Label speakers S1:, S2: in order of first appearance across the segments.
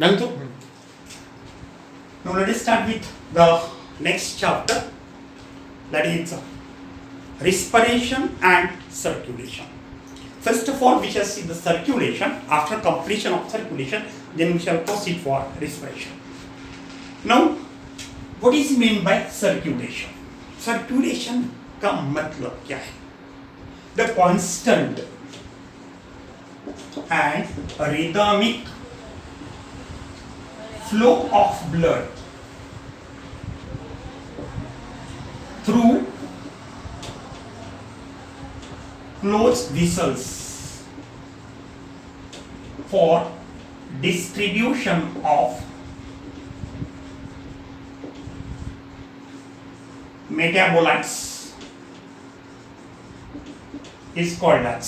S1: Done so? Now let us start with the next chapter, that is respiration and circulation. First of all, we shall see the circulation. After completion of circulation, then we shall proceed for respiration. Now, what is meant by circulation? Circulation का मतलब क्या है? The constant and rhythmic flow of blood through closed vessels for distribution of metabolites is called as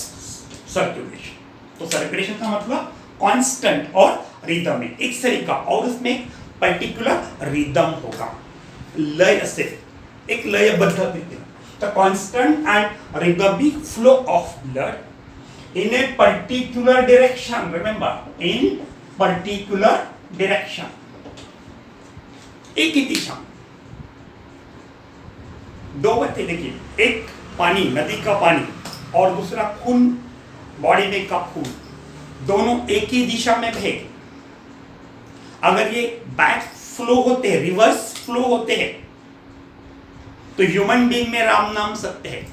S1: circulation. तो circulation का मतलब constant और rhythmic, एक तरीका और उसमें एक पर्टिकुलर रिदम होगा, लय से एक लयबद्ध तरीके the constant and rhythmic flow of blood in a particular direction. Remember, in particular direction, एक ही दिशा. दो बातें देखिए, एक पानी, नदी का पानी और दूसरा खून, बॉडी में का खून, दोनों एक ही दिशा में बहे. अगर ये बैक फ्लो होते हैं, रिवर्स फ्लो होते हैं, तो ह्यूमन बीइंग में राम नाम सत्य है.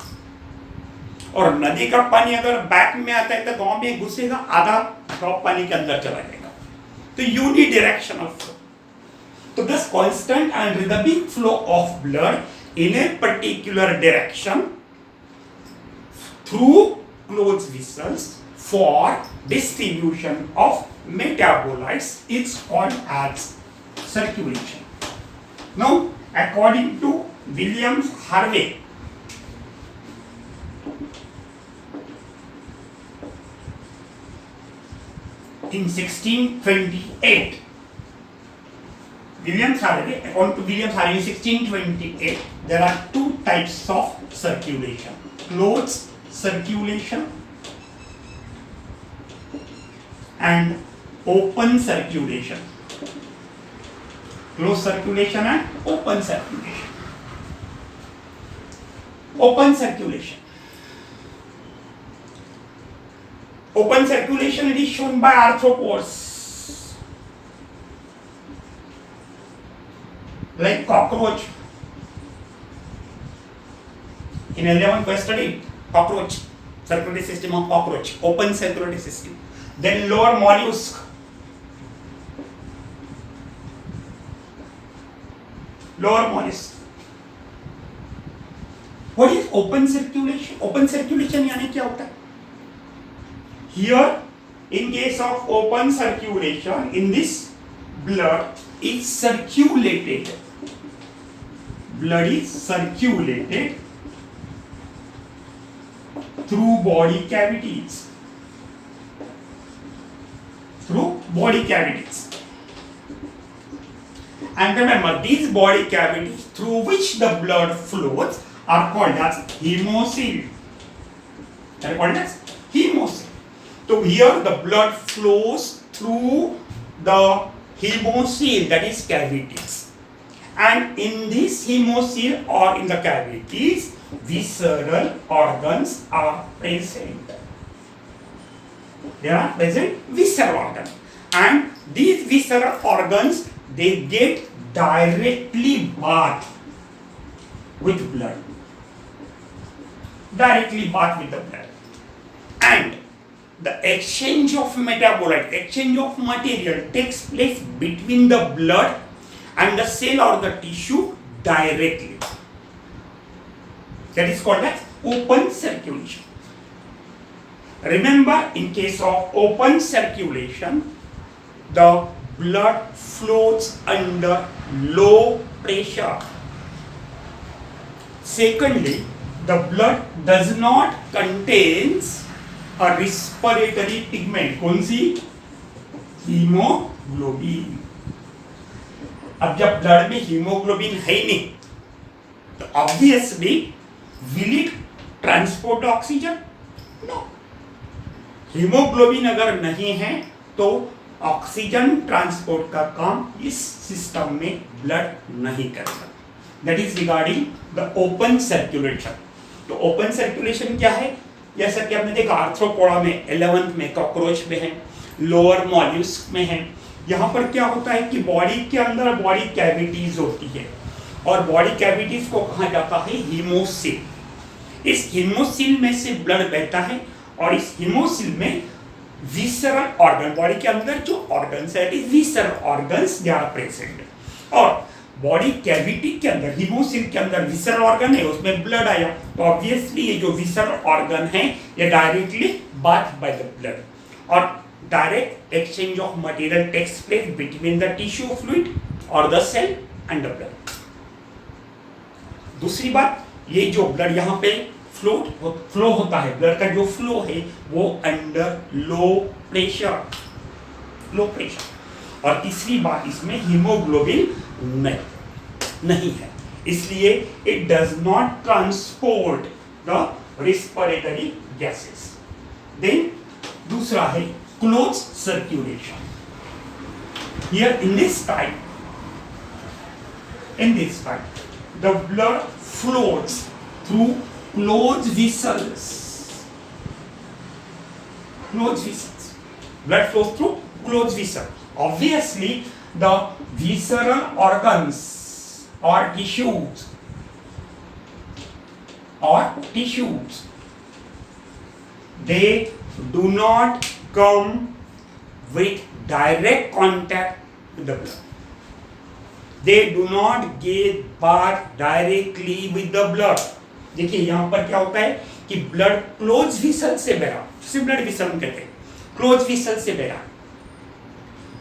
S1: और नदी का पानी अगर बैक में आता है तो गांव में घुसेगा, आधा ड्रॉप पानी के अंदर चला जाएगा. तो यूनिडायरेक्शनल फ्लो. तो this constant and rhythmic flow of blood in a particular direction through closed vessels for distribution of metabolites is called as circulation. Now, according to William Harvey, in 1628, according to William Harvey in 1628, there are two types of circulation: closed circulation and open circulation. Closed circulation and open circulation. Open circulation. Open circulation is shown by arthropods, like cockroach. In 11th we studied cockroach, circulatory system of cockroach, open circulatory system. Then lower mollusk, lower mollusk. What is open circulation? Open circulation यानी क्या होता है? Here, in case of open circulation, in this blood is circulated. Blood is circulated through body cavities. Through body cavities. And remember, these body cavities through which the blood flows are called as hemocoel. They are called as hemocoel. So here the blood flows through the hemocoel, that is cavities. And in this hemocoel or in the cavities, visceral organs are present. There are present visceral organs. And these visceral organs, they get directly bathed with blood. Directly bathed with the blood. And the exchange of metabolite, exchange of material takes place between the blood and the cell or the tissue directly. That is called as open circulation. Remember, in case of open circulation, the blood flows under low pressure. Secondly, the blood does not contains a respiratory pigment. कौन सी? Haemoglobin. अब जब blood में haemoglobin है ही नहीं, तो obviously will it transport oxygen? No. Haemoglobin अगर नहीं है तो ऑक्सीजन ट्रांसपोर्ट का काम इस सिस्टम में ब्लड नहीं करता। That is regarding the open circulation. तो ओपन सर्कुलेशन क्या है? जैसा कि आपने देखा आर्थ्रोपोडा में, 11th में कॉकरोच में है, लोअर मॉल्यूस्क में है। यहाँ पर क्या होता है कि बॉडी के अंदर बॉडी कैविटीज होती है और बॉडी कैविटीज को कहा जाता है हीमोसिल। इस हीमोसिल में से ब्लड बहता है और इस हीमोसिल में विसरल ऑर्गन, बॉडी के अंदर जो ऑर्गन्स है visceral organs they are present. और बॉडी कैविटी के अंदर, हीमोसिल के अंदर विसरल ऑर्गन है, उसमें ब्लड आया तो ऑब्वियसली ये जो विसरल ऑर्गन है ये directly bath by the blood और direct exchange of material takes place between the tissue fluid और the cell and the blood. दूसरी बात, ये जो ब्लड यहाँ पे फ्लो होता है, ब्लड का जो फ्लो है वो अंडर लो प्रेशर। और तीसरी बात, इसमें हीमोग्लोबिन नहीं है, इसलिए it does not transport the respiratory gases. Then दूसरा है close circulation. Here in this type the blood flows through closed vessels. Blood flows through closed vessels. Obviously the visceral organs or tissues they do not come with direct contact with the blood. They do not get bath directly with the blood. देखिए यहाँ पर क्या होता है कि blood close whistle से बह रहा, जिसे ब्लड विसल कहते हैं, क्लोज विसल से बह रहा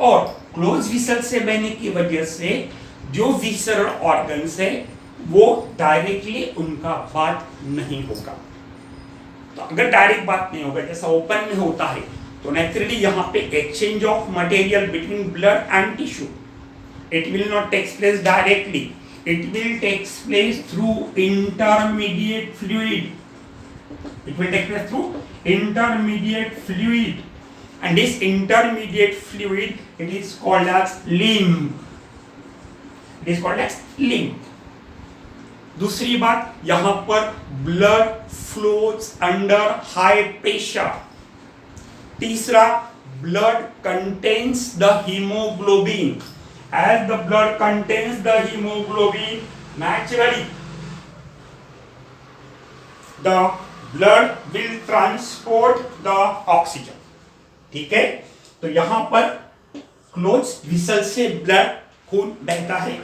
S1: और क्लोज विसल से बहने की वजह से जो विसरल ऑर्गन्स है वो डायरेक्टली उनका बात नहीं होगा। तो अगर डायरेक्ट बात नहीं होगा जैसा ओपन में होता है तो नेचुरली यहाँ पे exchange of material between blood and tissue, it will not take place directly, it will take place through intermediate fluid. And this intermediate fluid, it is called as lymph. दूसरी बात, यहाँ पर blood flows under high pressure. तीसरा, blood contains the hemoglobin. As the blood contains the hemoglobin, naturally the blood will transport the oxygen. ठीक है, तो यहां पर क्लोज विसल से ब्लड खून बहता है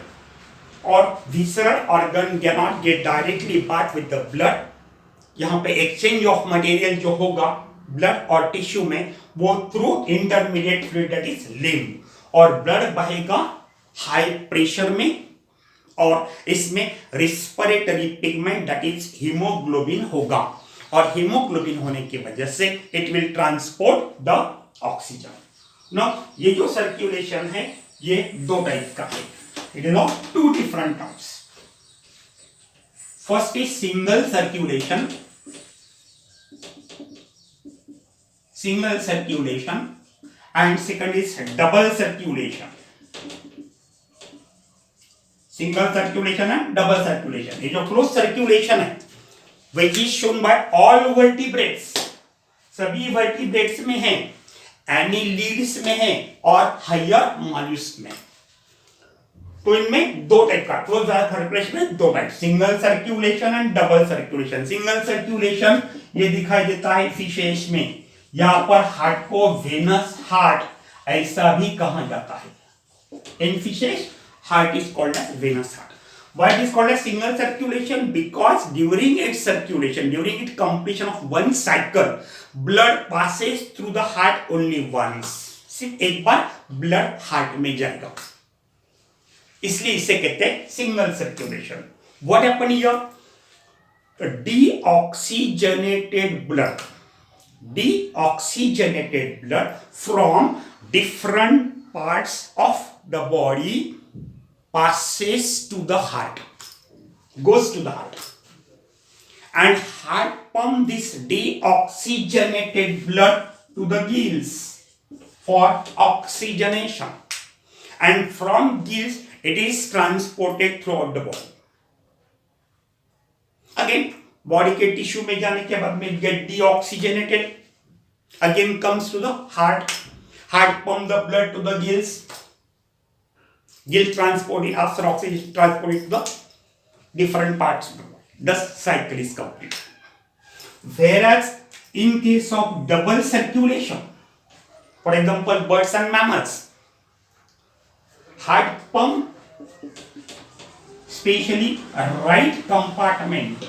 S1: और visceral organ cannot get directly bath with the blood. यहां पे एक्सचेंज ऑफ मटेरियल जो होगा ब्लड और टिश्यू में वो through intermediate fluid that is lymph, और ब्लड बहेगा हाई प्रेशर में और इसमें respiratory pigment that is haemoglobin होगा और हीमोग्लोबिन होने की वजह से it will transport the oxygen. Now ये जो सर्कुलेशन है ये दो टाइप का है, it is of two different types. First is single circulation and second is double circulation. Single circulation and double circulation. ये जो close circulation है which is shown by all vertebrates, सभी vertebrates में है, annelids में है और higher mollusks में। तो इनमें दो टाइप का क्लोज सर्कुलेशन में दो type, single circulation and double circulation. Single circulation ये दिखाई देता है फिशेस में, यहां पर हार्ट को वेनस हार्ट ऐसा भी कहा जाता है। In fishes heart is called as venous heart. Why it is called as single circulation? Because during its circulation, during its completion of one cycle, blood passes through the heart only once. सिर्फ एक बार blood heart में जाएगा, इसलिए इसे कहते हैं single circulation. What happened here? Deoxygenated blood from different parts of the body passes to the heart, goes to the heart, and heart pump this deoxygenated blood to the gills for oxygenation, and from gills it is transported throughout the body. Again, body के tissue में जाने के बाद में get deoxygenated, again comes to the heart. Heart pump the blood to the gills. Gill transported after oxygen transported to the different parts of the body. The cycle is complete. Whereas in case of double circulation, for example, birds and mammals, heart pump, especially right compartment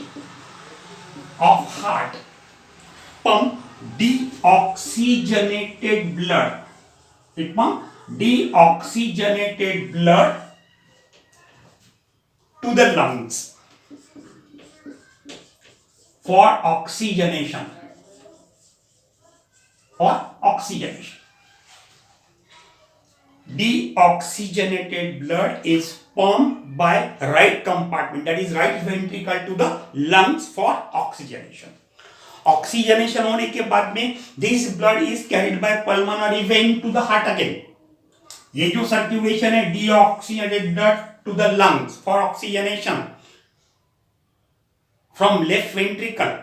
S1: of heart, pump deoxygenated blood. It pump deoxygenated blood to the lungs for oxygenation. For oxygenation. Deoxygenated blood is pumped by right compartment, that is right ventricle, to the lungs for oxygenation. Oxygenation होने के बाद में this blood is carried by pulmonary vein to the heart again. ये जो circulation है deoxygenated blood to the lungs for oxygenation from left ventricle,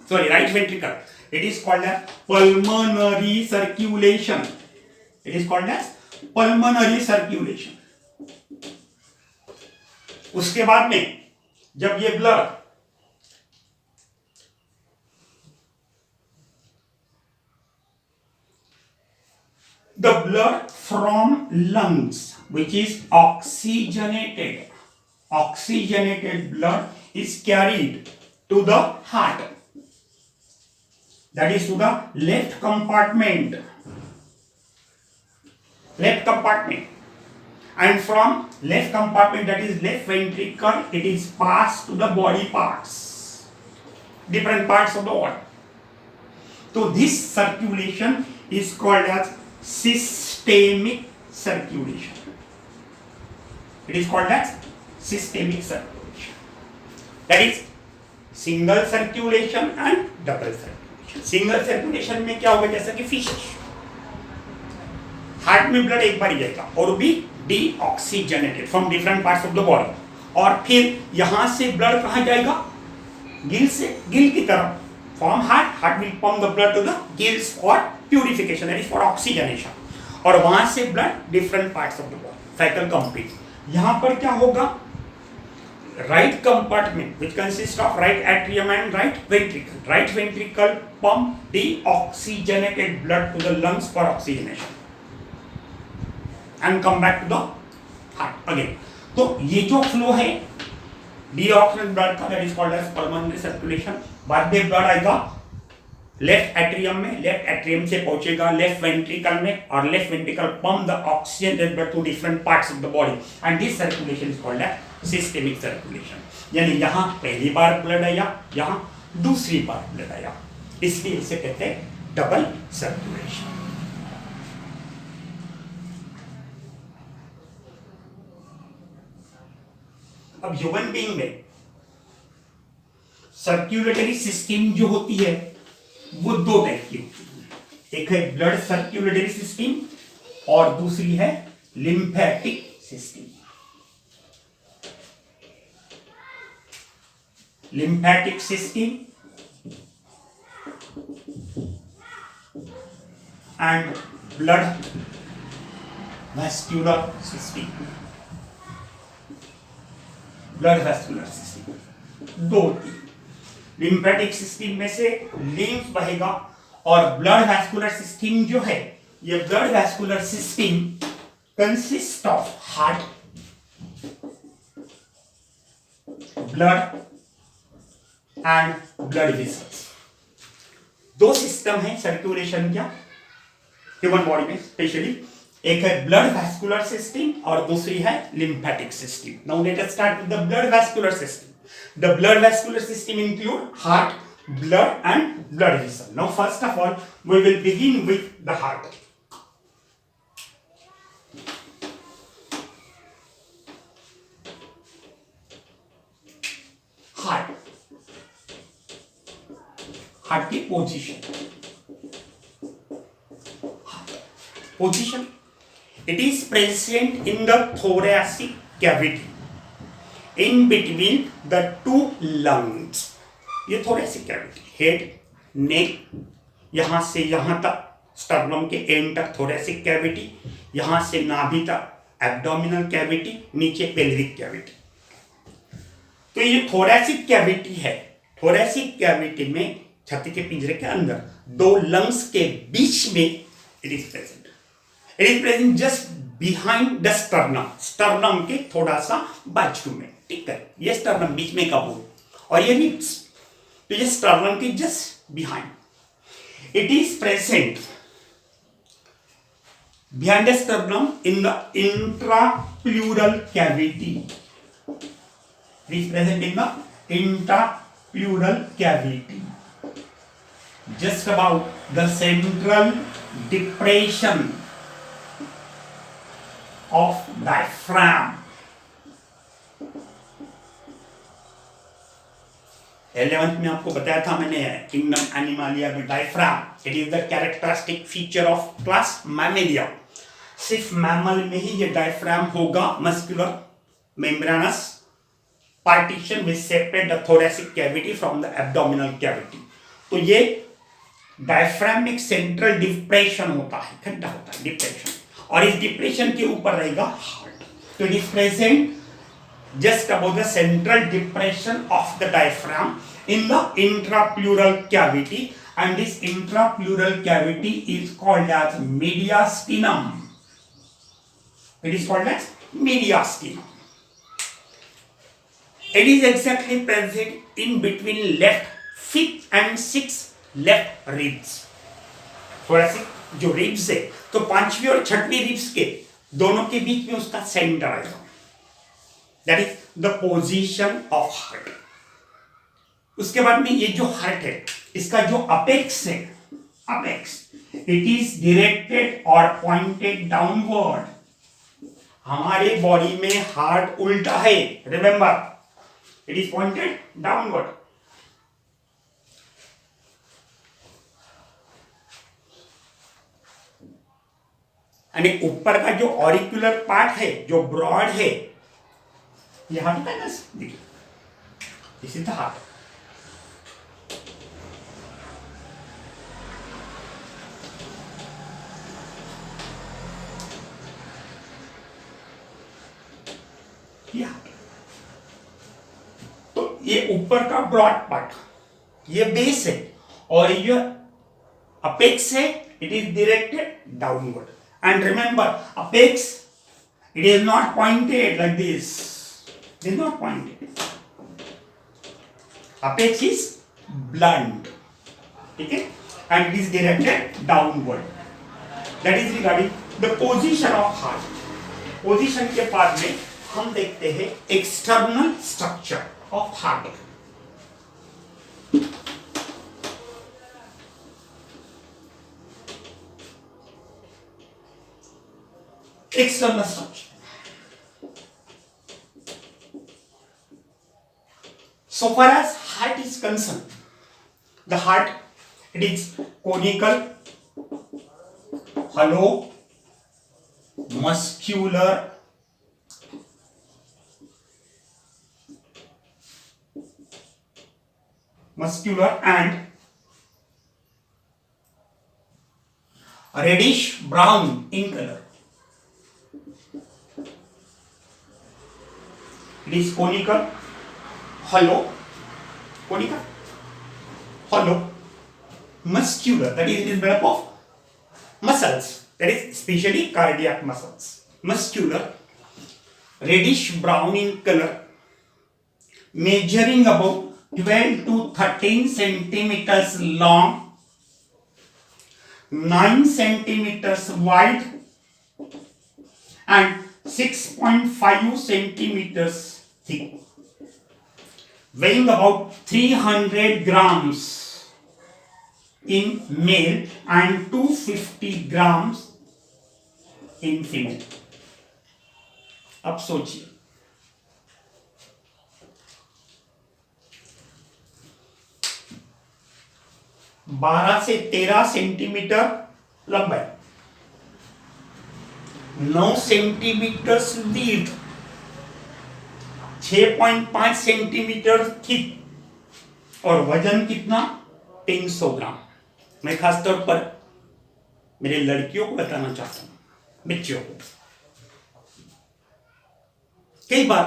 S1: sorry, right ventricle. It is called as pulmonary circulation. It is called as pulmonary circulation. उसके बाद में जब ये blood the blood from lungs, which is oxygenated blood, is carried to the heart, that is to the left compartment, and from left compartment, that is left ventricle, it is passed to the body parts, different parts of the body. So this circulation is called as systemic circulation. It is called as systemic circulation. That is single circulation and double circulation. Single circulation में क्या होगा, जैसा कि fish, heart में blood एक बार ही जाएगा और भी deoxygenated from different parts of the body, और फिर यहां से ब्लड कहां जाएगा, गिल से, गिल की तरफ. From heart will pump the blood to the gills for purification, that is for oxygenation, और वहां से blood different parts of the body. Cycle complete. यहाँ पर क्या होगा, right compartment which consists of right atrium and right ventricle. Right ventricle pump deoxygenated blood to the lungs for oxygenation and come back to the heart again. तो ये जो flow है deoxygenated blood का, that is called as pulmonary circulation. बाद में blood आएगा left atrium में, left atrium से पहुंचेगा लेफ्ट वेंट्रिकल में, और left ventricle pump the oxygen blood to different parts of the body, and this circulation is called as systemic circulation. यानी यहाँ पहली बार ब्लड आया, यहाँ दूसरी बार ब्लड आया, इसलिए इसे कहते हैं डबल सर्कुलेशन. अब ह्यूमन बीइंग में सर्क्यूलेटरी सिस्टम जो होती है वो दो टाइप की होती है. एक है ब्लड सर्क्यूलेटरी सिस्टम और दूसरी है lymphatic system. Lymphatic system and blood vascular system. Blood vascular system दो होती है. लिम्फेटिक सिस्टम में से लिम्फ बहेगा, और ब्लड वैस्कुलर सिस्टम जो है, ये blood vascular system consist of heart, blood and blood vessels. दो सिस्टम है सर्कुलेशन क्या ह्यूमन बॉडी में स्पेशली. एक है ब्लड वैस्कुलर सिस्टम और दूसरी है lymphatic system. Now let us start with the blood vascular system. The blood vascular system include heart, blood and blood vessel. Now first of all we will begin with the heart. Heart की position. position. It is present in the thoracic cavity in between the two lungs. ये thoracic cavity, head, neck, यहां से यहां तक sternum के and तक thoracic cavity, यहां से नाभि तक abdominal cavity, नीचे pelvic cavity. तो ये thoracic cavity है. thoracic cavity में छाती के पिंजरे के अंदर दो लंग्स के बीच में it is present. It is present just behind the sternum. sternum के थोड़ा सा बाजू में, ठीक है. ये sternum बीच में का बोल और ये ribs. तो ये sternum के just behind. It is present behind the sternum in the intrapleural cavity. It is present in the intrapleural cavity, just about the central depression of diaphragm. 11th में आपको बताया था मैंने किंगडम एनिमालिया में diaphragm. It is the characteristic feature of class Mammalia. सिर्फ mammal में ही ये diaphragm होगा. Muscular membranes partition which separate the thoracic cavity from the abdominal cavity. तो ये डायफ्राम में एक सेंट्रल डिप्रेशन होता है, खड्डा होता है, डिप्रेशन, और इस डिप्रेशन के ऊपर रहेगा हार्ट. तो it is present just above the central depression of the diaphragm in the intrapleural cavity, and this intrapleural cavity is called as mediastinum. It is called as mediastinum. It is exactly present in between left fifth and sixth left ribs. thoracic जो ribs है तो पांचवी और छठवीं ribs के दोनों के बीच में उसका सेंटर आएगा. That is the position of heart. उसके बाद में ये जो हार्ट है इसका जो अपेक्स है, apex, it is directed or pointed downward. हमारे बॉडी में हार्ट उल्टा है, remember, it is pointed downward. यानी ऊपर का जो ऑरिकुलर पार्ट है, जो ब्रॉड है, ये हार्ट का नस देखिए, दिस इज द हार्ट. तो ये ऊपर का ब्रॉड पार्ट, ये बेस है, और ये अपेक्स है. It is directed downward. And remember, apex, it is not pointed like this. It is not pointed. Apex is blunt, okay, and it is directed downward. That is regarding the position of heart. Position के बाद में हम देखते हैं external structure of heart. External structure. So far as heart is concerned, the heart, it is conical, hollow, muscular, and reddish brown in color. It is conical, hollow, conical, hollow, muscular, that is it is made up of muscles, that is especially cardiac muscles. Muscular, reddish brown in color, measuring about 12 to 13 centimeters long, 9 centimeters wide, and 6.5 centimeters thick. Weighing about 300 grams in male and 250 grams in female. अब सोचिए, 12 से 13 centimetre लंबाई, 9 centimetre lead, 6.5 centimetre thick और वजन कितना 300 ग्राम। मैं खासतौर पर मेरे लड़कियों को बताना चाहता हूं, बच्चियों को। कई बार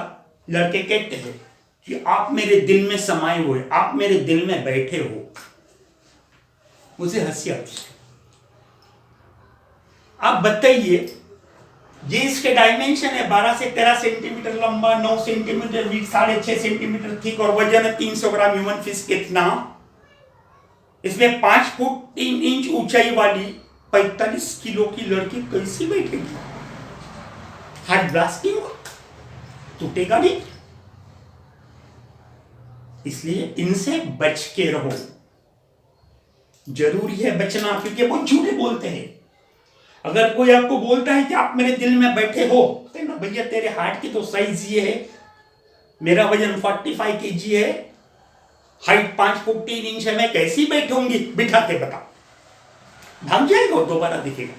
S1: लड़के कहते हैं कि आप मेरे दिल में समाये हुए, आप मेरे दिल में बैठे हो। मुझे हंसी आती है। आप बताइए, ये इसके डायमेंशन है 12 से 13 सेंटीमीटर लंबा, 9 सेंटीमीटर वीड, 6.5 सेंटीमीटर थिक और वजन है 300 ग्राम। ह्यूमन फिश कितना? इसमें 5 फुट 3 इंच ऊंचाई वाली 45 किलो की लड़की कैसी बैठेगी? हार्ट ब्लास्टिंग टूटेगा नहीं। इसलिए इनसे बच के रहो। जरूरी है बचना, क्योंकि वो झूठे बोलते हैं। अगर कोई आपको बोलता है कि आप मेरे दिल में बैठे हो, तो ना भैया तेरे हार्ट की तो साइज ये है, मेरा वजन 45 kg है, हाइट 5 फुट 3 इंच है, मैं कैसी बैठूंगी? बिठा के बता, भाग जाएगा और दोबारा दिखेगा।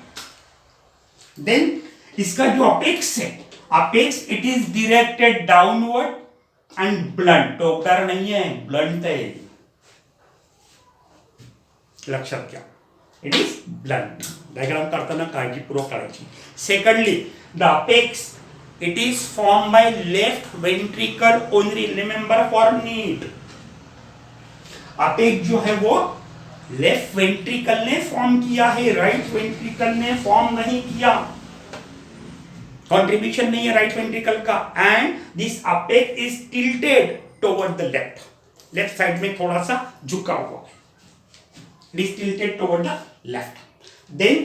S1: देन इसका जो अपेक्स है, apex it is directed downward and blunt. टोकदार नहीं है, ब्लंट है। लक्षात घ्या, इट इज ब्लंट। डायग्राम करताना काळजीपूर्वक काढायची। Secondly, the apex it is form by left ventricle only. Remember for NEET, apex जो है वो लेफ्ट वेंट्रिकल ने फॉर्म किया है, राइट वेंट्रिकल ने फॉर्म नहीं किया। कंट्रीब्यूशन नहीं है राइट वेंट्रिकल का। And this apex is tilted toward the left. Left side में थोड़ा सा झुका हुआ है। It is tilted toward the left. Then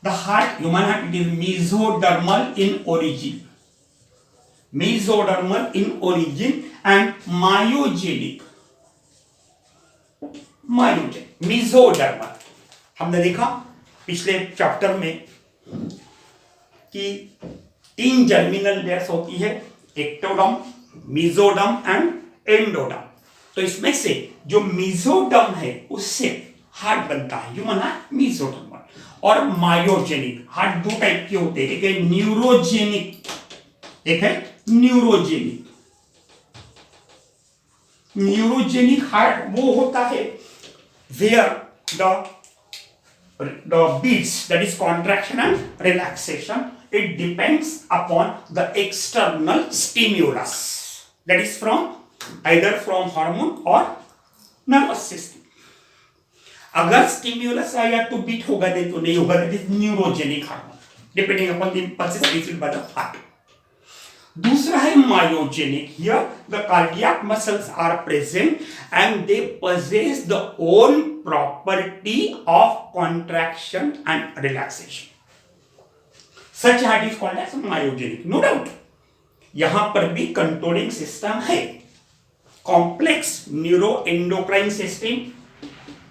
S1: the heart, human heart, it is mesodermal in origin. Mesodermal in origin and myogenic. Mesodermal. हमने देखा पिछले chapter में कि 3 जर्मिनल लेयर्स होती है, एक्टोडर्म, मेसोडर्म एंड एंडोडर्म। तो इसमें से जो मेसोडर्म है उससे हार्ट बनता है, ह्यूमन हार्ट मेसोडर्मल। और मायोजेनिक हार्ट 2 टाइप के होते हैं, एक है न्यूरोजेनिक, एक है न्यूरोजेनिक। न्यूरोजेनिक हार्ट वो होता है where the beats, that is contraction and relaxation, it depends upon the external stimulus, that is from either from hormone or nervous system. अगर स्टिम्युलस आया तो बीट होगा, नहीं तो नहीं होगा। That is neurogenic hormone, depending upon the impulses received by the heart. दूसरा है myogenic. Here the cardiac muscles are present and they possess the own property of contraction and relaxation. Such heart is called as myogenic. No doubt यहां पर भी controlling system है। Complex neuro endocrine system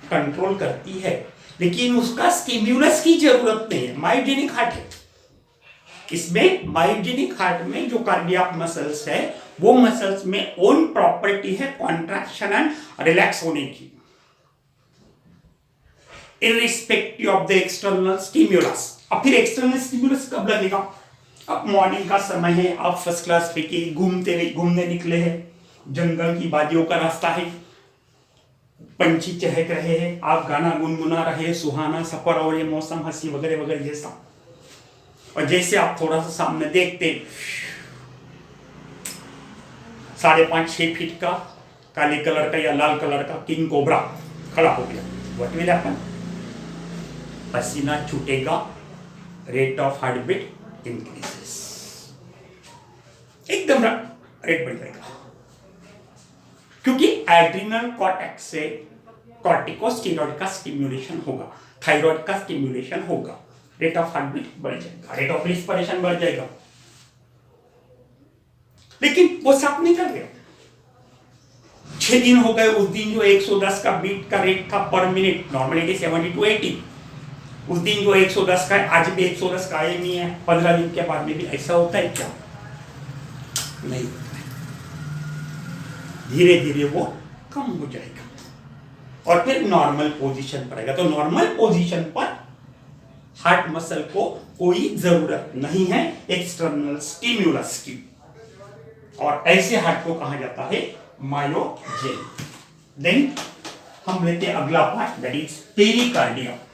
S1: control करती है, लेकिन उसका stimulus की जरूरत नहीं है। मायोजेनिक हार्ट है। इसमें मायोजेनिक हार्ट में जो कार्डियक मसल्स है वो मसल्स में ओन प्रॉपर्टी है कॉन्ट्रैक्शन एंड रिलैक्स होने की, irrespective of the external stimulus. अब फिर एक्सटर्नल स्टिम्युलस कब लगेगा? अब मॉर्निंग का समय है, आप फर्स्ट क्लास पे घूमने निकले हैं, जंगल की वादियों का रास्ता है, पंछी चहक रहे हैं, आप गाना गुनगुना रहे हैं, सुहाना सफर और ये मौसम हंसी वगैरह वगैरह जैसा। और जैसे आप थोड़ा सा सामने देखते 5.5-6 फीट का काले कलर का या लाल कलर का किंग कोबरा खड़ा हो गया। What will happen? पसीना छूटेगा, rate of heart beat increases, एकदम रेट बढ़ जाएगा, क्योंकि एड्रिनल कॉर्टेक्स से कॉर्टिकोस्टेरॉइड का स्टिम्युलेशन होगा, थायराइड का स्टिम्युलेशन होगा, रेट ऑफ हार्ट बीट बढ़ जाएगा, रेट ऑफ रेस्पिरेशन बढ़ जाएगा। लेकिन वो सब नहीं कर गया। 6 दिन हो गए, उस दिन जो 110 का बीट का रेट था पर मिनट, नॉर्मली 70 to 80, उस दिन जो 110 का है आज भी 110 का ही नहीं है। 15 दिन के बाद में भी ऐसा होता है क्या? नहीं, धीरे धीरे वो कम हो जाएगा और फिर नॉर्मल पोजीशन पर आएगा। तो नॉर्मल पोजीशन पर हार्ट मसल को कोई जरूरत नहीं है एक्सटर्नल स्टिम्युलस की, और ऐसे हार्ट को कहा जाता है मायोजेनिक। देन हम लेते हैं अगला part, that is pericardium.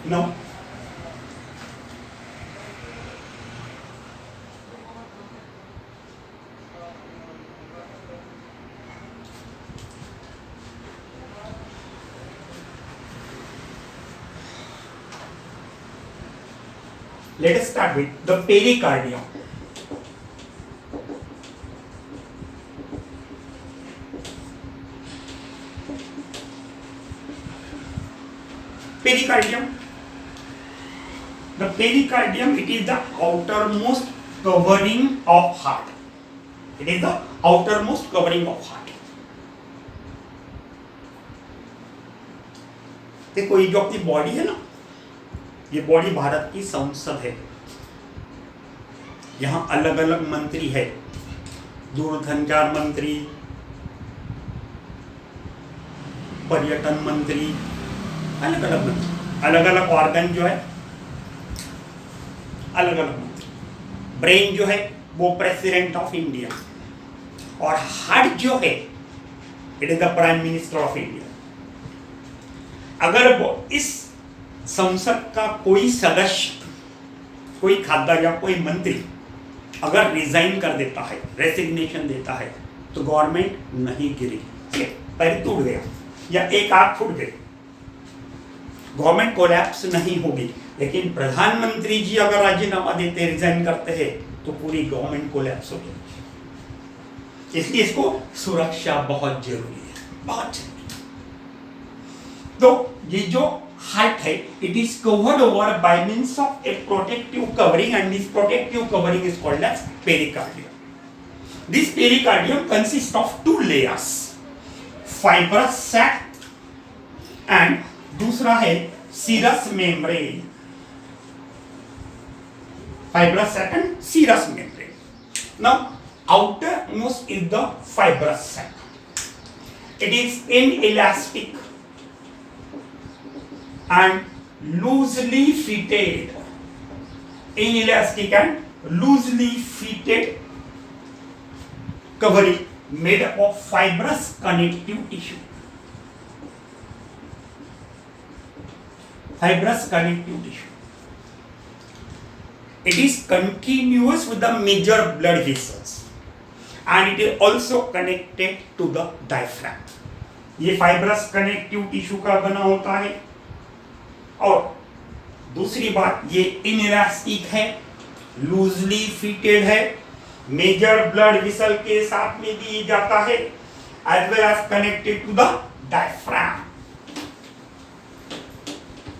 S1: Now, let us start with the pericardium. Pericardium. The pericardium, it is the outermost covering of heart. It is the outermost covering of heart. देखो ये जो अपनी बॉडी है ना, ये बॉडी भारत की संसद है। यहाँ अलग अलग मंत्री है, दूरसंचार मंत्री, पर्यटन मंत्री, अलग अलग मंत्री, अलग अलग ऑर्गन जो है अलग अलग मंत्री। ब्रेन जो है वो प्रेसिडेंट ऑफ इंडिया, और हार्ट जो है it is the prime minister of India. अगर वो इस संसद का कोई सदस्य, कोई खासदार या कोई मंत्री अगर रिजाइन कर देता है, रेसिग्नेशन देता है, तो गवर्नमेंट नहीं गिरेगी, पैर टूट गया या एक आंख फूट गई, गवर्नमेंट कोलैप्स नहीं होगी। लेकिन प्रधानमंत्री जी अगर राजीनामा देते, रिजाइन करते हैं, तो पूरी गवर्नमेंट कोलैप्स हो जाएगी। इसलिए इसको सुरक्षा बहुत जरूरी है, बहुत जरूरी। तो ये जो हार्ट है, it is covered over by means of a protective covering, and this protective covering is called as pericardium. This pericardium consist of two layers, fibrous sac and दूसरा है serous membrane. Fibrous sac and serous membrane. Now, outermost is the fibrous sac. It is inelastic and loosely fitted. Inelastic and loosely fitted covering made up of fibrous connective tissue. Fibrous connective tissue. It is continuous with the major blood vessels and it is also connected to the diaphragm. ये fibrous connective tissue का बना होता है। और दूसरी बात, ये inelastic है, loosely fitted है, major blood vessel के साथ में दी जाता है, as well as connected to the diaphragm.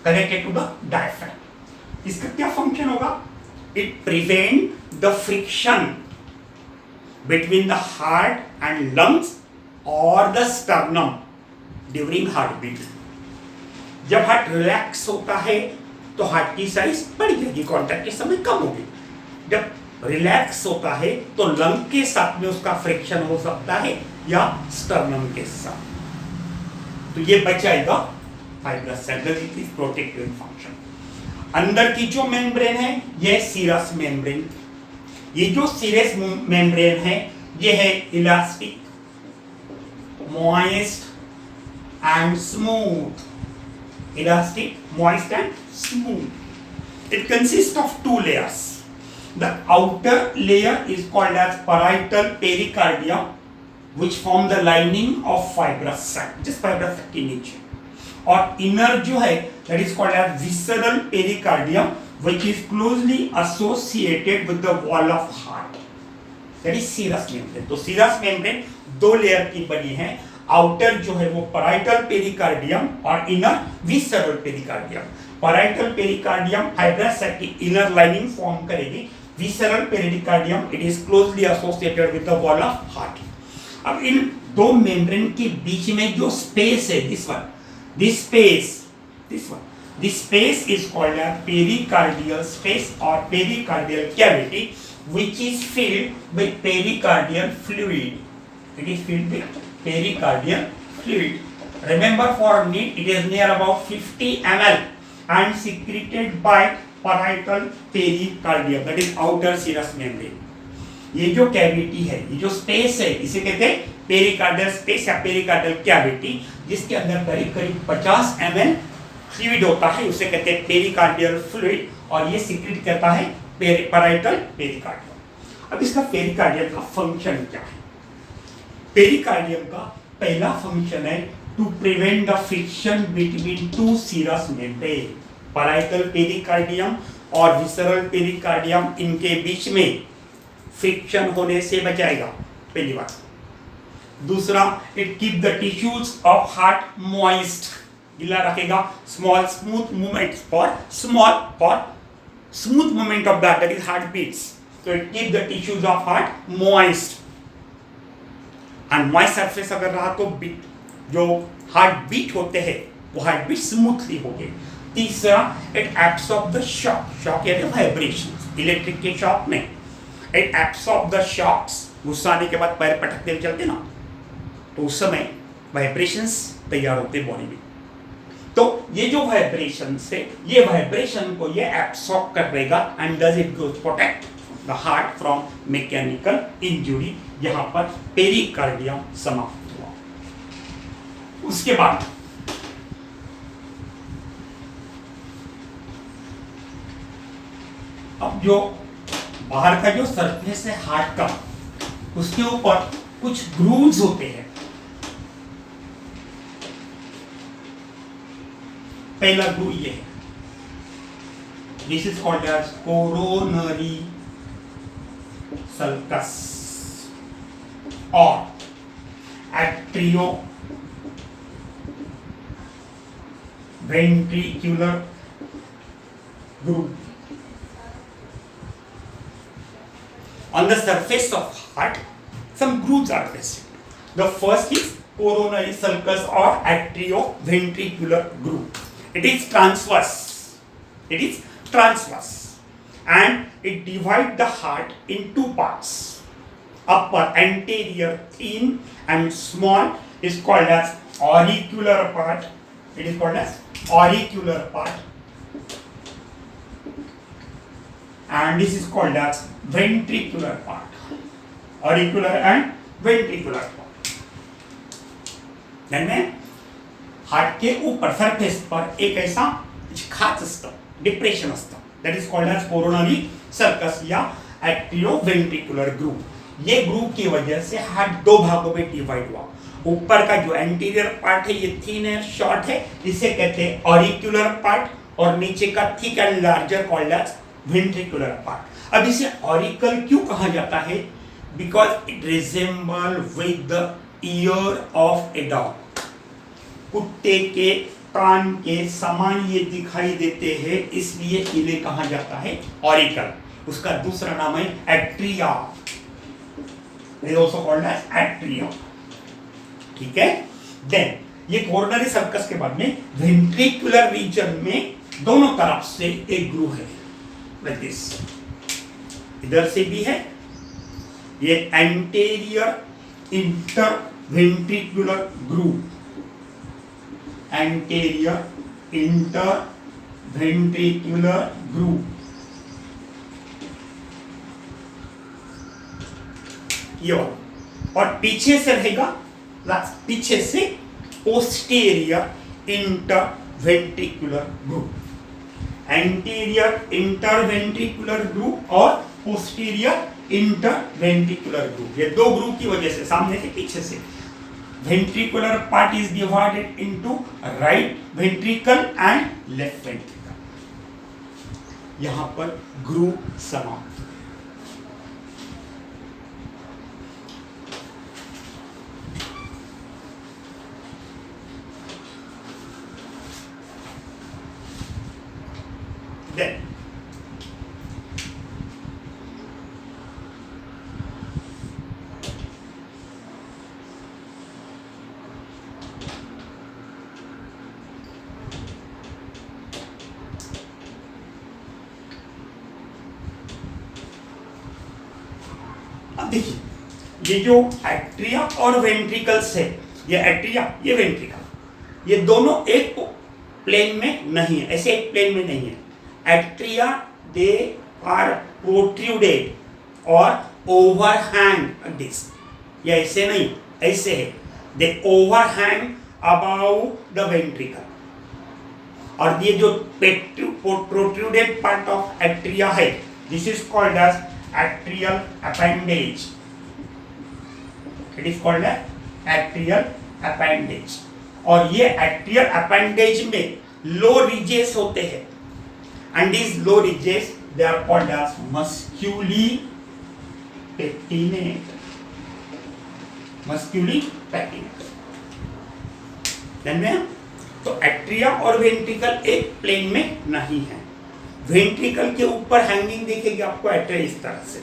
S1: Connected to the diaphragm. इसका क्या फंक्शन होगा? It prevent the friction between the heart and lungs or the sternum during heartbeat. जब हार्ट रिलैक्स होता है तो हार्ट की साइज बढ़ जाएगी, कॉन्टैक्ट के समय कम होगी। जब रिलैक्स होता है तो लंग के साथ में उसका फ्रिक्शन हो सकता है या स्टर्नम के साथ, तो ये बच जाएगा fibrous cell, it is protective function. अंदर की जो मेम्ब्रेन है ये सीरस मेम्ब्रेन, ये जो सीरस मेम्ब्रेन है ये है elastic, moist and smooth. Elastic, moist and smooth. It consists of two layers. The outer layer is called as parietal pericardium, which form the lining of fibrous sac, just fibrous sac के नीचे, और inner जो है that is called as visceral pericardium, which is closely associated with the wall of heart. That is serous membrane. तो serous membrane दो layer की बनी है, आउटर जो है वो पैराइटल पेरिकार्डियम और inner visceral pericardium. Parietal pericardium fibrous sac की इनर लाइनिंग फॉर्म करेगी, visceral pericardium it is closely associated with the wall of heart. अब इन दो मेम्ब्रेन के बीच में जो स्पेस है, this space is called as pericardial space और pericardial cavity, which is filled with pericardial fluid. It is filled with pericardial fluid. Remember, for need it is near about 50 ml and secreted by parietal pericardium, that is outer serous membrane. ये जो cavity है, ये जो space है, इसे कहते हैं pericardial space या पेरिकार्डियल कैविटी, जिसके अंदर करीब करीब 50 ml फ्लूइड होता है, उसे कहते हैं पेरिकार्डियल फ्लूइड, और ये सीक्रेट करता है पैराइटल पेरिकार्डियम। अब इसका पेरिकार्डियम का फंक्शन क्या है? पेरिकार्डियम का पहला फंक्शन है to prevent the friction between two serous membrane. Parietal pericardium और विसरल पेरिकार्डियम, इनके बीच में फ्रिक्शन होने से बचाएगा, पहली बात। दूसरा, it keep the tissues of heart moist, गीला रखेगा, small smooth movements for smooth movement of that is heartbeats, so it keeps the tissues of heart moist, and moist surface अगर रहा तो जो हार्ट बीट होते हैं वो हार्ट बीट स्मूथली हो गए। तीसरा, इट एब्सॉर्ब द शॉक यानी वाइब्रेशंस, इलेक्ट्रिक के शॉक में इट एब्सॉर्ब द शॉक्स। गुस्सा आने के बाद पैर पटकते हुए चलते ना, तो उस समय वाइब्रेशंस तैयार होते बॉडी में, तो ये जो वाइब्रेशन से, ये वाइब्रेशन को ये एब्सॉर्ब कर देगा and does it goes protect the heart from mechanical injury. यहां पर पेरिकार्डियम समाप्त हुआ। उसके बाद अब जो बाहर का जो सरफेस है हार्ट का, उसके ऊपर कुछ ग्रूव्स होते हैं। पहला ग्रूव ये है, this is called as coronary sulcus और atrioventricular groove. On the surface of heart, some grooves are present. The first is coronary sulcus or atrioventricular groove. It is transverse, and it divides the heart in two parts. Upper anterior thin and small is called as auricular part. It is called as auricular part, and this is called as ventricular part. Auricular and ventricular part. then heart के ऊपर surface पर एक ऐसा खाच असतं, depression असतं, that is called as coronary sulcus या atrioventricular groove. ये ग्रूव की वजह से हार्ट दो भागों में डिवाइड हुआ। ऊपर का जो एंटीरियर पार्ट है ये थिन है, शॉर्ट है, इसे कहते हैं ऑरिक्युलर पार्ट, और नीचे का thick and larger called as ventricular part. अब इसे ऑरिकल क्यों कहा जाता है? Because it resemble with the ear of a dog. कुत्ते के कान के समान ये दिखाई देते हैं, इसलिए इन्हें कहा जाता है ऑरिकल। उसका दूसरा नाम है atria. Is also called as atrium, ठीक है। देन ये कोरोनरी सर्कस के बाद में वेंट्रिकुलर रीजन में दोनों तरफ से एक ग्रूव है, लाइक दिस, इधर से भी है, ये anterior interventricular groove, anterior interventricular groove, ये और पीछे से रहेगा, पीछे से posterior interventricular groove, anterior interventricular groove और पोस्टीरियर इंटरवेंट्रिकुलर ग्रूव, ये दो ग्रूव की वजह से, सामने से पीछे से, ventricular part is divided into right ventricle and left ventricle. यहां पर ग्रूव समाप्त। Then अब देखिए, ये जो एट्रिया और वेंट्रिकल्स है, ये एट्रिया ये वेंट्रिकल, ये दोनों एक प्लेन में नहीं है, ऐसे एक प्लेन में नहीं है। एट्रिया दे आर प्रोट्रूडेड और ओवरहैंग दिस, ये ऐसे नहीं, ऐसे है, they overhang above the ventricle, और ये जो प्रोट्रूडेड पार्ट ऑफ एट्रिया है, this is called as atrial appendage, it is called as atrial appendage। और ये atrial appendage में low ridges होते हैं, and these low ridges they are called as musculi pectinate, musculi pectinate। ध्यान में, तो atria और वेंट्रिकल एक प्लेन में नहीं है, वेंट्रिकल के ऊपर हैंगिंग दिखेगी आपको एट्रिया इस तरह से,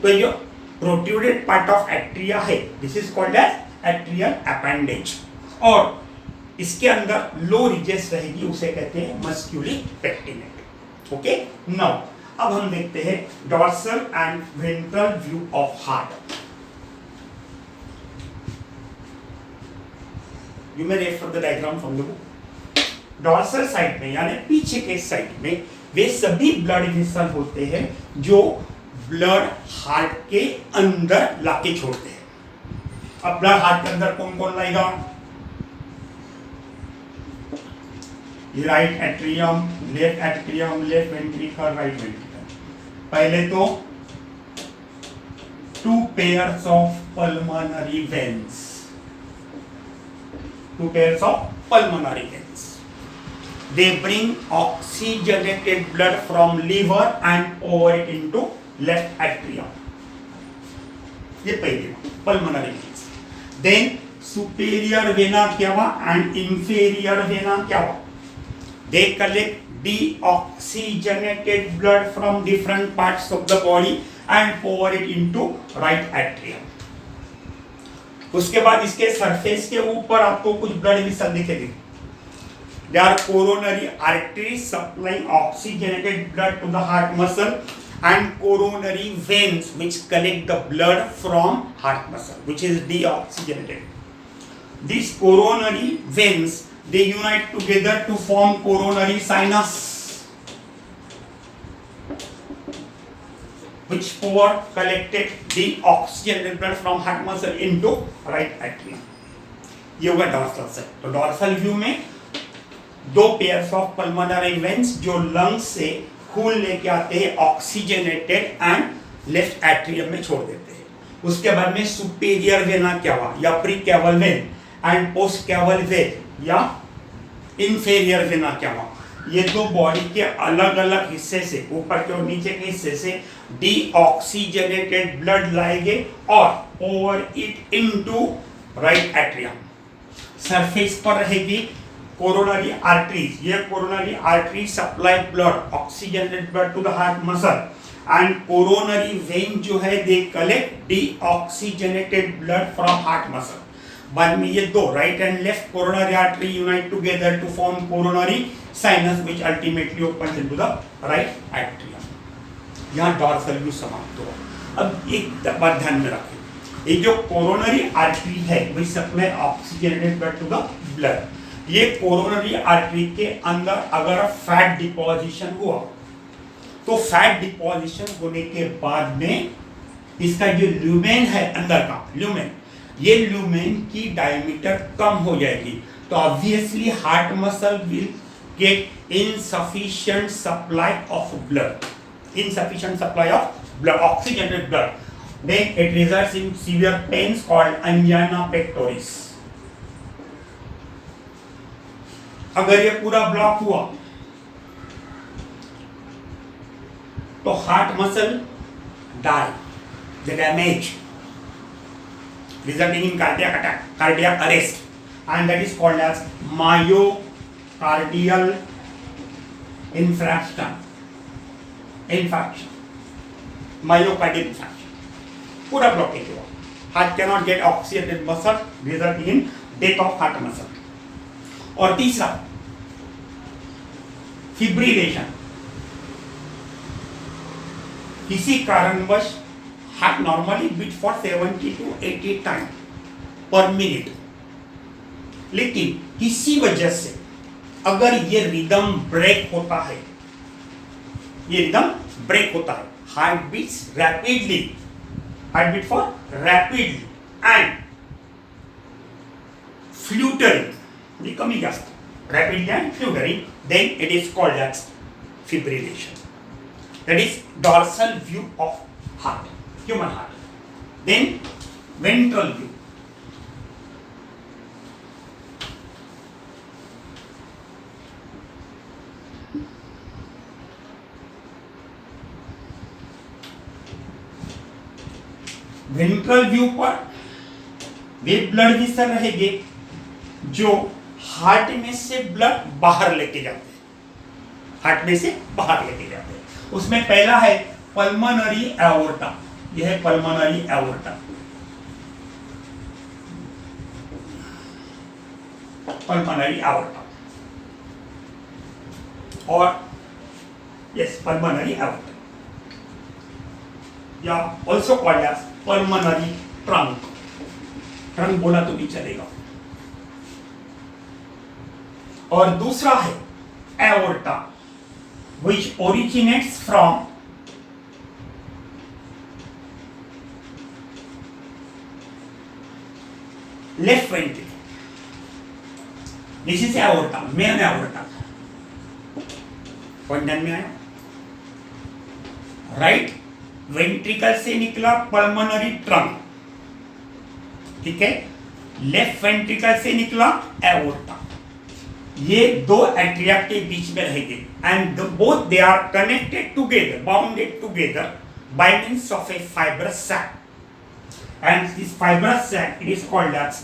S1: तो ये प्रोट्रूडेड पार्ट ऑफ एट्रिया है, this is called as atrial appendage, और इसके अंदर लो रिजेस रहेगी, उसे कहते हैं मस्क्यूली पेक्टिनेट। ओके, नाउ अब हम देखते हैं dorsal and ventral view of heart. You may refer the diagram from the book. Dorsal side में यानी पीछे के साइड में वे सभी ब्लड वेसल होते हैं जो ब्लड हार्ट के अंदर लाके छोड़ते हैं। अब ब्लड हार्ट के अंदर कौन कौन लाएगा? Right atrium, left ventricle, right ventricle. पहले तो two pairs of pulmonary veins, two pairs of pulmonary veins, they bring oxygenated blood from liver and pour it into left atrium, ये पहले pulmonary veins। then superior vena क्या हुआ and inferior vena क्या हुआ? they collect deoxygenated blood from different parts of the body and pour it into right atrium। उसके बाद इसके surface के ऊपर आपको कुछ ब्लड वेसल दिखेंगे। There are coronary arteries supplying oxygenated blood to the heart muscle and coronary veins which collect the blood from heart muscle, which is deoxygenated. These coronary veins, they unite together to form coronary sinus, which pour collected deoxygenated blood from heart muscle into right atrium। ये होगा dorsal से। तो dorsal view में दो pairs of pulmonary veins जो lungs से खून लेके आते हैं ऑक्सीजनेटेड एंड लेफ्ट एट्रियम में छोड़ देते हैं। उसके बाद में सुपीरियर वेना क्या हुआ या pre caval when and post caval when या इंफेरियर वेना क्या हुआ? ये दो बॉडी के अलग अलग हिस्से से, ऊपर के और नीचे के हिस्से से डीऑक्सीजनेटेड ब्लड लाएंगे और over it into right atrium. Surface पर रहेगी कोरोनरी आर्टरीज, ये coronary artery supply blood, oxygenated blood to the heart muscle and coronary vein जो है they collect deoxygenated blood from heart muscle. बाद में ये दो right and left coronary artery unite together to form coronary sinus which ultimately opens into the right atrium. यहाँ dorsal view समाप्त हुआ। अब एक बात ध्यान में रखें, ये जो कोरोनरी आर्टरी है which supply oxygenated blood to the blood, ये कोरोनरी आर्टरी के अंदर अगर फैट डिपोजिशन हुआ तो फैट डिपोजिशन होने के बाद में इसका जो ल्यूमेन है अंदर का ल्यूमेन, ये ल्यूमेन की डायमीटर कम हो जाएगी, तो obviously heart muscle will get insufficient supply of blood, insufficient supply of blood, oxygenated blood. Then it results in severe pains called angina pectoris. अगर ये पूरा ब्लॉक हुआ तो heart muscle die, the damage resulting in cardiac attack, cardiac arrest, and that is called as myocardial infarction. Myocardial infarction. पूरा blockage हुआ, heart cannot get oxygenated muscle resulting in death of heart muscle. और तीसरा fibrillation, किसी कारणवश heart normally beat for 70 to 80 time per minute, लेकिन किसी वजह से अगर ये रिदम ब्रेक होता है, ये रिदम ब्रेक होता है, heart beats rapidly, heart beat for rapidly and fluttering, ये कमी जास्त rapidly and fluttering, then it is called as fibrillation. That is dorsal view of heart, human heart. Then ventral view. Ventral view पर वे blood vessel रहेंगे जो heart में से blood बाहर लेके जाते हैं, हार्ट में से बाहर लेके जाते हैं। उसमें पहला है पल्मोनरी एओर्टा, यह है पल्मोनरी एओर्टा, पल्मोनरी एओर्टा, और यस पल्मोनरी एओर्टा, या also called as pulmonary trunk, trunk बोला तो भी चलेगा। और दूसरा है aorta which originates from left ventricle. This is aorta, main aorta. कौन ध्यान में आया? राइट वेंट्रिकल से निकला पल्मोनरी ट्रंक, ठीक है, लेफ्ट वेंट्रिकल से निकला एओर्टा, ये दो एट्रिया के बीच में रहेंगे and both they are connected together, bounded together by means of a fibrous sac, and this fibrous sac it is called as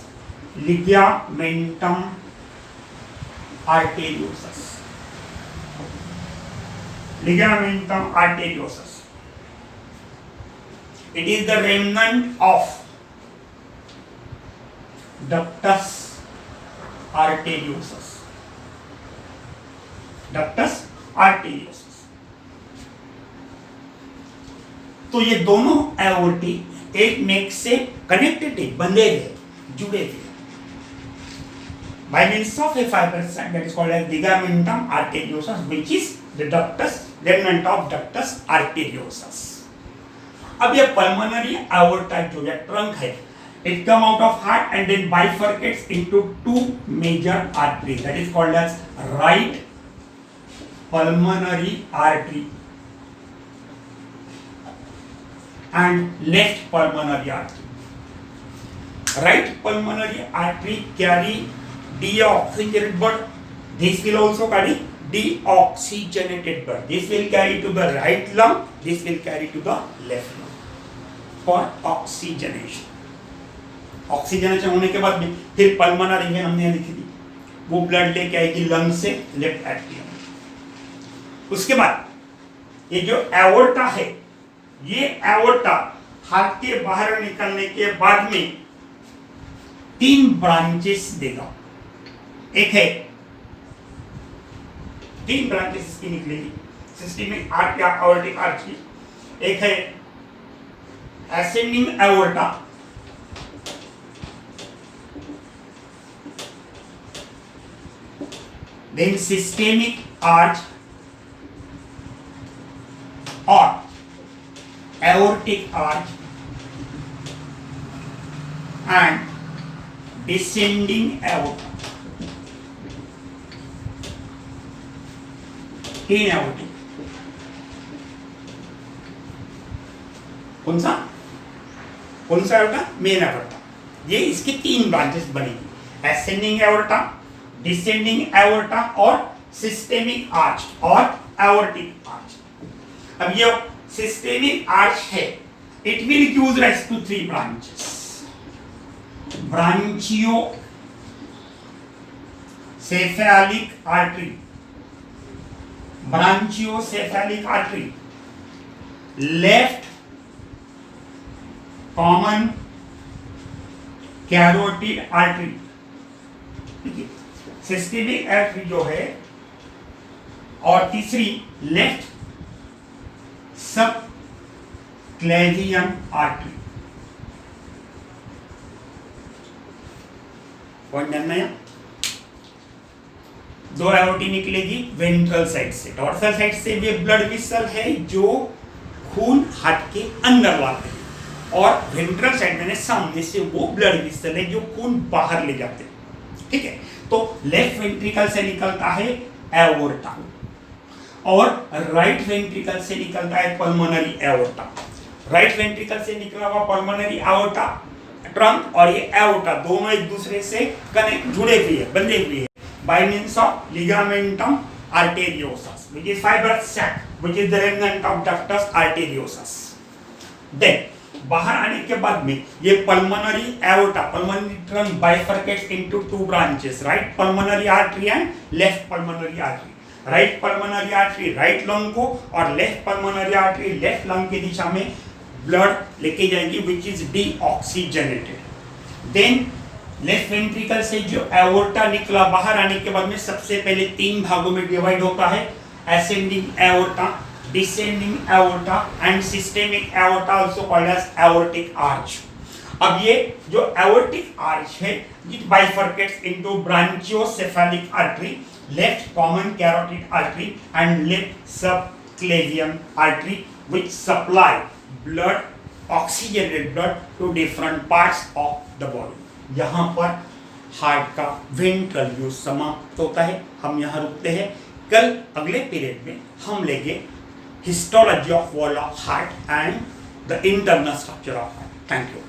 S1: ligamentum arteriosus, ligamentum arteriosus. It is the remnant of ductus arteriosus, ductus arteriosus. तो ये दोनों एओर्टी एक नेक से connected थे, बंधे थे, जुड़े थे by means of a fibrous sac that is called as ligamentum arteriosus, which is the ductus, remnant of ductus arteriosus. अब ये pulmonary aorta जो है ट्रंक है, it come out of heart and then bifurcates into two major arteries, that is called as right pulmonary artery and left pulmonary artery. Right pulmonary artery carry deoxygenated blood. This will also carry deoxygenated blood. This will carry to the right lung. This will carry to the left lung for oxygenation. Oxygenation होने के बाद में फिर pulmonary vein हमने लिखी थी, वो blood लेके आएगी लंग से लेफ्ट एट्रियम। उसके बाद ये जो एओर्टा है ये एओर्टा हार्ट के बाहर निकलने के बाद में 3 ब्रांचेस देगा। एक है 3 ब्रांचेस इसकी निकलेगी सिस्टेमिक आर्ट या एओर्टिक आर्च की। एक है ascending aorta, then systemic arch or aortic arch and descending aorta. तीन aortic कौन सा aorta? Main aorta। ये इसके 3 ब्रांचेस बनेगी, ascending aorta, descending aorta और systemic arch और aortic arch। अब ये systemic arch है, it will give rise to 3 branches, branchiocephalic artery, left common carotid artery। Systemic artery जो है, और तीसरी लेफ्ट सब क्लेवियन आर्टरी। पॉइंट जानना है? 2 एओर्टी निकलेगी वेंट्रल साइड से, डॉर्सल साइड से भी ब्लड वेसल है जो खून हार्ट के अंदर लाते हैं, और वेंट्रल साइड में सामने से वो ब्लड वेसल है जो खून बाहर ले जाते हैं। ठीक है, तो लेफ्ट वेंट्रिकल से निकलता है एओर्टा और राइट वेंट्रिकल से निकलता है पल्मोनरी एओर्टा। राइट वेंट्रिकल से निकला हुआ पल्मोनरी एओर्टा ट्रंक और ये एओर्टा दोनों एक दूसरे से कनेक्ट जुड़े हुए हैं, बंधे हुए हैं by means of ligamentum arteriosus which is fibrous sac which is the remnant of ductus arteriosus. Then बाहर आने के बाद में ये pulmonary aorta, pulmonary trunk bifurcates into 2 branches, right pulmonary artery and left pulmonary artery. Right pulmonary artery right lung को और left pulmonary artery left lung की दिशा में ब्लड लेके जाएंगी which is deoxygenated. Then left ventricle से जो aorta निकला बाहर आने के बाद में सबसे पहले 3 भागों में डिवाइड होता है, ascending aorta, descending aorta and systemic aorta also called as aortic arch। अब ये जो aortic arch है it bifurcates into branchiocephalic artery, left common carotid artery and left subclavian artery which supply blood, oxygenated blood to different parts of the body। यहाँ पर heart का ventral view समाप्त होता है। हम यहाँ रुकते हैं, कल अगले पीरियड में हम लेंगे histology of wall of heart and the internal structure of heart। Thank you।